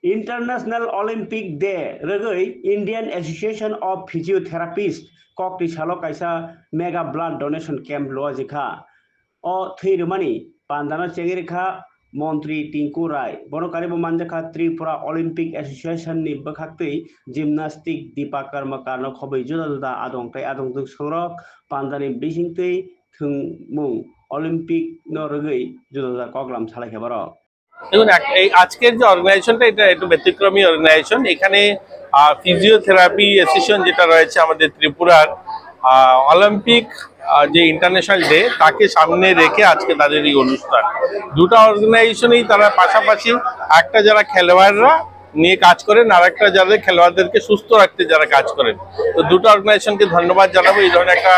International Olympic Day rogoi Indian Association of Physiotherapists kokti salo kaisa mega blood donation camp loajikha o thirmani pandana chegirkha মন্ত্রী টিঙ্কু রায় বনকারিব মানজাখা Tripura Olympic association नि বখাক্তই gymnastic দীপাকার মাকানো খবই जुदा जुदा आदंथाय आदंजों संरक पान्जानि बिसिंतै थुंमुं Olympic নরগৈ जुदा जुदा कगलाम सालायखाबार দেখুন আজকের যে অর্গানাইজেশনটা এটা একটু ব্যতিক্রমী অর্গানাইজেশন। এখানে ফিজিওথেরাপি অ্যাসোসিয়েশন যেটা রয়েছে আমাদের ত্রিপুরার অলিম্পিক যে ইন্টারন্যাশনাল ডে তাকে সামনে রেখে আজকে তাদের এই অনুষ্ঠান। দুটো অর্গানাইজেশনেই তারা পাশাপাশি একটা যারা খেলোয়াড়রা নিয়ে কাজ করেন আর একটা যাদের খেলোয়াড়দেরকে সুস্থ রাখতে যারা কাজ করেন। তো দুটো অর্গানাইজেশনকে ধন্যবাদ জানাবো এই ধরনের একটা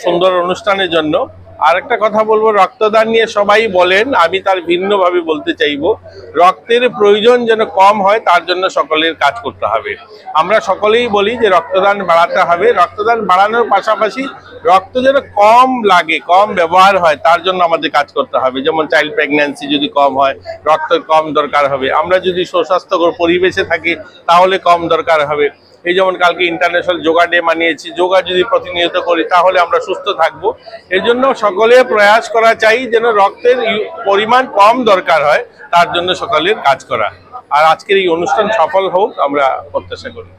সুন্দর অনুষ্ঠানের জন্য। আর একটা কথা বলবো, রক্তদান নিয়ে সবাই বলেন, আমি তার ভিন্নভাবে বলতে চাইবো রক্তের প্রয়োজন যেন কম হয় তার জন্য সকলের কাজ করতে হবে। আমরা সকলেই বলি যে রক্তদান বাড়াতে হবে, রক্তদান বাড়ানোর পাশাপাশি রক্ত যেন কম লাগে, কম ব্যবহার হয় তার জন্য আমাদের কাজ করতে হবে। যেমন চাইল্ড প্রেগন্যান্সি যদি কম হয় রক্ত কম দরকার হবে, আমরা যদি সুস্বাস্থ্যকর পরিবেশে থাকি তাহলে কম দরকার হবে। এই যেমন কালকে ইন্টারন্যাশনাল যোগা ডে মানিয়েছি, যোগা যদি প্রতিনিয়ত করি তাহলে আমরা সুস্থ থাকবো। এর জন্য সকলে প্রয়াস করা চাই যেন রক্তের পরিমাণ কম দরকার হয় তার জন্য সকলের কাজ করা। আর আজকের এই অনুষ্ঠান সফল হোক আমরা প্রত্যাশা করি।